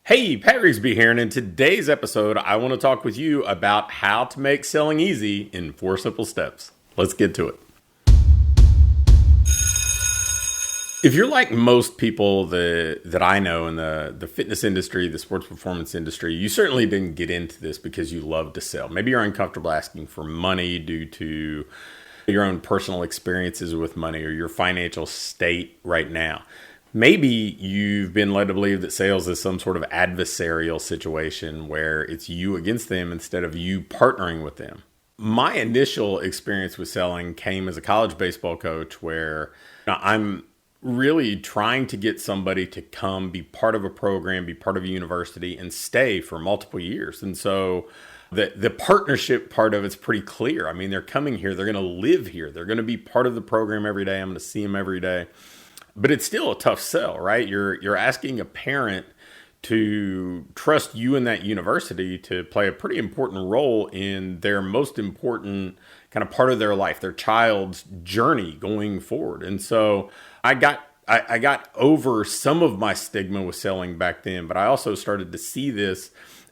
Hey, Pat Rigsby here, and in today's episode, I want to talk with you about how to make selling easy in 4 simple steps. Let's get to it. If you're like most people that I know in the fitness industry, the sports performance industry, you certainly didn't get into this because you love to sell. Maybe you're uncomfortable asking for money due to your own personal experiences with money or your financial state right now. Maybe you've been led to believe that sales is some sort of adversarial situation where it's you against them instead of you partnering with them. My initial experience with selling came as a college baseball coach where I'm really trying to get somebody to come be part of a program, be part of a university, and stay for multiple years. And so the partnership part of it's pretty clear. I mean, they're coming here, they're going to live here, they're going to be part of the program every day. I'm going to see them every day. But it's still a tough sell, right? You're asking a parent to trust you in that university to play a pretty important role in their most important kind of part of their life, their child's journey going forward. And so I got over some of my stigma with selling back then, but I also started to see this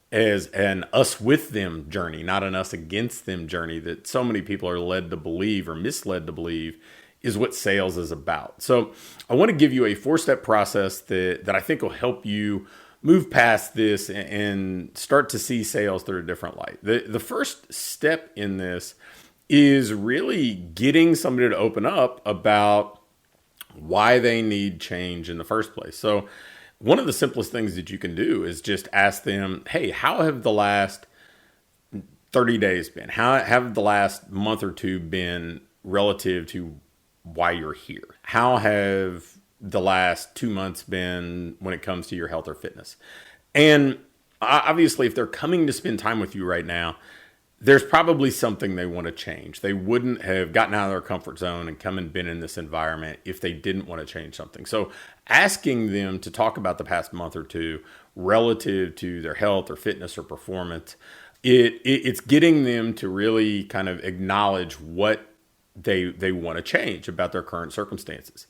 as an us with them journey, not an us against them journey that so many people are led to believe or misled to believe is what sales is about. So I want to give you a 4-step process that I think will help you move past this and start to see sales through a different light. The first step in this is really getting somebody to open up about why they need change in the first place. So one of the simplest things that you can do is just ask them, hey, how have the last 30 days been? How have the last month or two been relative to why you're here? How have the last 2 months been when it comes to your health or fitness? And obviously, if they're coming to spend time with you right now, there's probably something they want to change. They wouldn't have gotten out of their comfort zone and come and been in this environment if they didn't want to change something. So asking them to talk about the past month or two relative to their health or fitness or performance, it's getting them to really kind of acknowledge what they want to change about their current circumstances.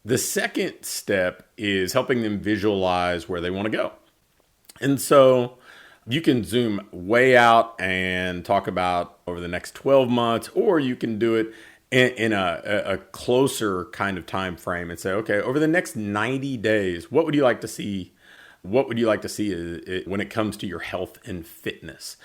The second step is helping them visualize where they want to go. And so you can zoom way out and talk about over the next 12 months, or you can do it in a closer kind of time frame and say, okay, over the next 90 days, what would you like to see? What would you like to see when it comes to your health and fitness?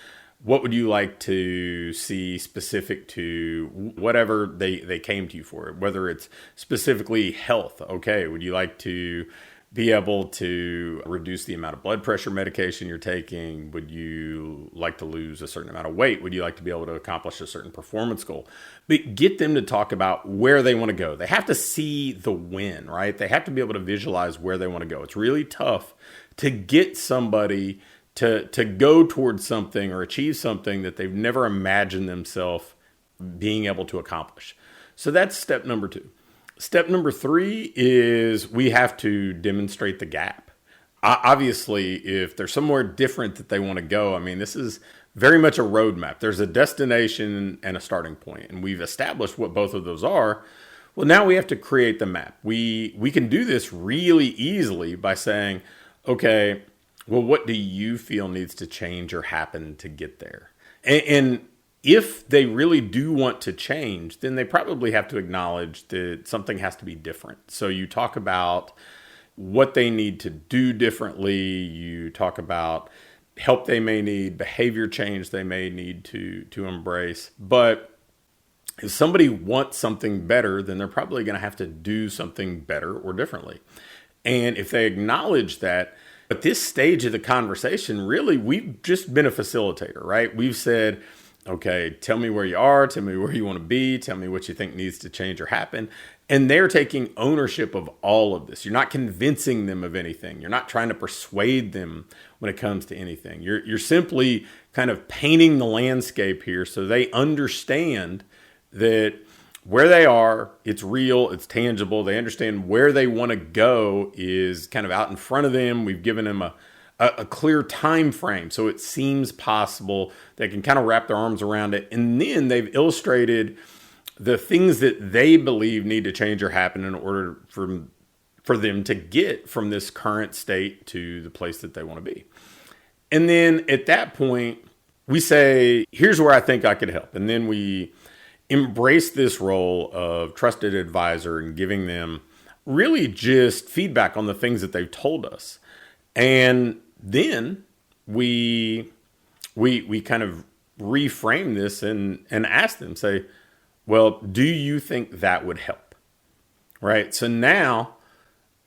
What would you like to see specific to whatever they came to you for, whether it's specifically health? Okay, would you like to be able to reduce the amount of blood pressure medication you're taking? Would you like to lose a certain amount of weight? Would you like to be able to accomplish a certain performance goal? But get them to talk about where they want to go. They have to see the win, right? They have to be able to visualize where they want to go. It's really tough to get somebody to go towards something or achieve something that they've never imagined themselves being able to accomplish. So that's step number 2. Step number 3 is we have to demonstrate the gap. Obviously, if there's somewhere different that they want to go, I mean, this is very much a roadmap. There's a destination and a starting point, and we've established what both of those are. Well, now we have to create the map. We can do this really easily by saying, okay, well, what do you feel needs to change or happen to get there? And if they really do want to change, then they probably have to acknowledge that something has to be different. So you talk about what they need to do differently. You talk about help they may need, behavior change they may need to embrace. But if somebody wants something better, then they're probably going to have to do something better or differently. And if they acknowledge that, at this stage of the conversation, really, we've just been a facilitator, right? We've said, okay, tell me where you are, tell me where you want to be, tell me what you think needs to change or happen. And they're taking ownership of all of this. You're not convincing them of anything. You're not trying to persuade them when it comes to anything. You're simply kind of painting the landscape here so they understand that where they are, it's real, it's tangible. They understand where they want to go is kind of out in front of them. We've given them a clear time frame so it seems possible. They can kind of wrap their arms around it. And then they've illustrated the things that they believe need to change or happen in order for for them to get from this current state to the place that they want to be. And then at that point, we say, here's where I think I could help. And then we embrace this role of trusted advisor and giving them really just feedback on the things that they've told us. And then we kind of reframe this and ask them, say, well, do you think that would help? Right? So now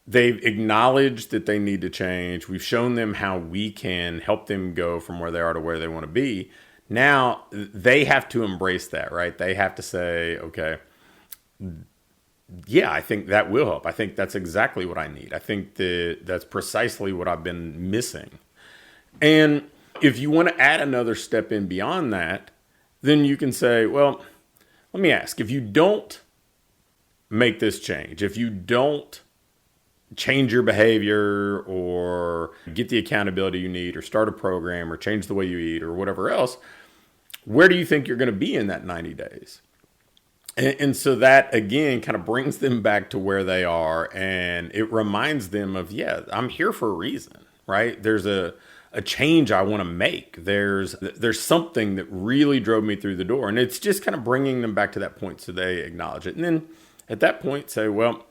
they've acknowledged that they need to change. We've shown them how we can help them go from where they are to where they want to be. Now they have to embrace that, right? They have to say, okay, yeah, I think that will help. I think that's exactly what I need. I think that's precisely what I've been missing. And if you want to add another step in beyond that, then you can say, well, let me ask, if you don't make this change, if you don't change your behavior or get the accountability you need or start a program or change the way you eat or whatever else, where do you think you're going to be in that 90 days? And so that, again, kind of brings them back to where they are, and it reminds them of, yeah, I'm here for a reason, right? There's a change I want to make. There's something that really drove me through the door, and it's just kind of bringing them back to that point so they acknowledge it. And then at that point say, well,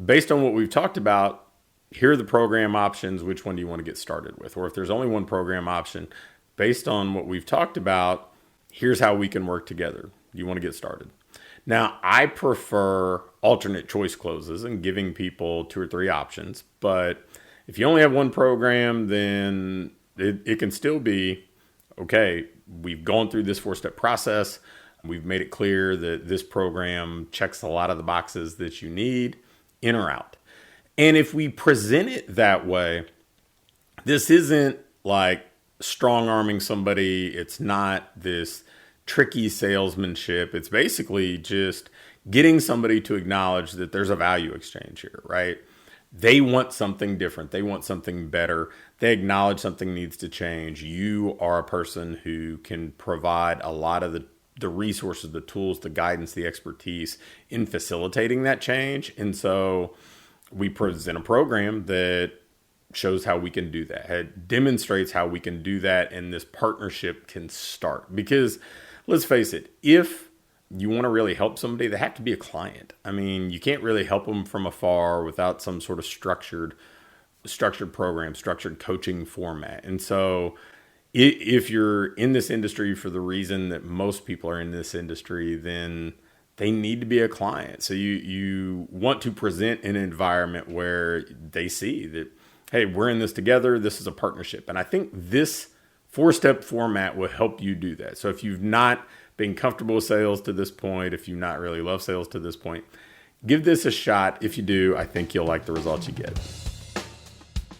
based on what we've talked about, here are the program options. Which one do you want to get started with? Or if there's only one program option, based on what we've talked about, here's how we can work together. You want to get started. Now, I prefer alternate choice closes and giving people 2 or 3 options. But if you only have one program, then it can still be, okay, we've gone through this 4-step process. We've made it clear that this program checks a lot of the boxes that you need, in or out. And if we present it that way, this isn't like strong arming somebody. It's not this tricky salesmanship. It's basically just getting somebody to acknowledge that there's a value exchange here, right? They want something different. They want something better. They acknowledge something needs to change. You are a person who can provide a lot of the resources, the tools, the guidance, the expertise in facilitating that change. And so we present a program that shows how we can do that. It demonstrates how we can do that, and this partnership can start. Because let's face it, if you want to really help somebody, they have to be a client. I mean, you can't really help them from afar without some sort of structured program, structured coaching format. And so if you're in this industry for the reason that most people are in this industry, then they need to be a client. So you want to present an environment where they see that, hey, we're in this together. This is a partnership. And I think this 4-step format will help you do that. So if you've not been comfortable with sales to this point, if you not really love sales to this point, give this a shot. If you do, I think you'll like the results you get.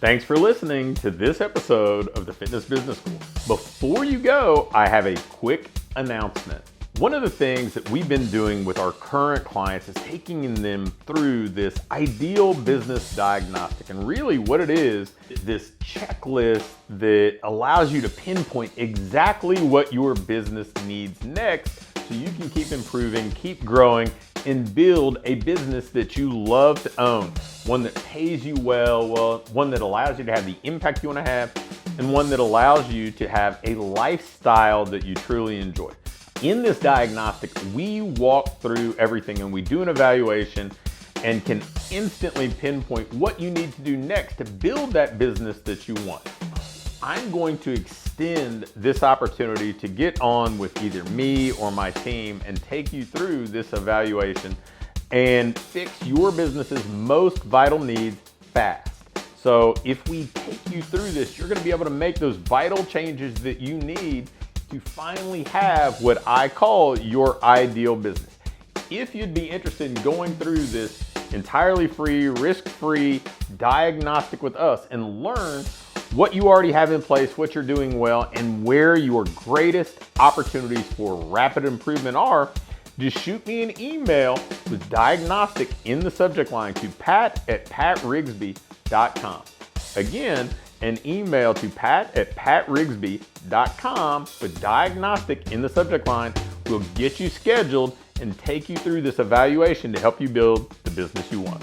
Thanks for listening to this episode of the Fitness Business School. Before you go, I have a quick announcement. One of the things that we've been doing with our current clients is taking them through this ideal business diagnostic. And really what it is this checklist that allows you to pinpoint exactly what your business needs next so you can keep improving, keep growing, and build a business that you love to own. One that pays you well, one that allows you to have the impact you want to have, and one that allows you to have a lifestyle that you truly enjoy. In this diagnostic, we walk through everything and we do an evaluation and can instantly pinpoint what you need to do next to build that business that you want. I'm going to extend this opportunity to get on with either me or my team and take you through this evaluation and fix your business's most vital needs fast. So if we take you through this, you're going to be able to make those vital changes that you need to finally have what I call your ideal business. If you'd be interested in going through this entirely free, risk-free diagnostic with us and learn what you already have in place, what you're doing well, and where your greatest opportunities for rapid improvement are, just shoot me an email with diagnostic in the subject line to pat@patrigsby.com. Again, an email to pat@patrigsby.com with diagnostic in the subject line will get you scheduled and take you through this evaluation to help you build the business you want.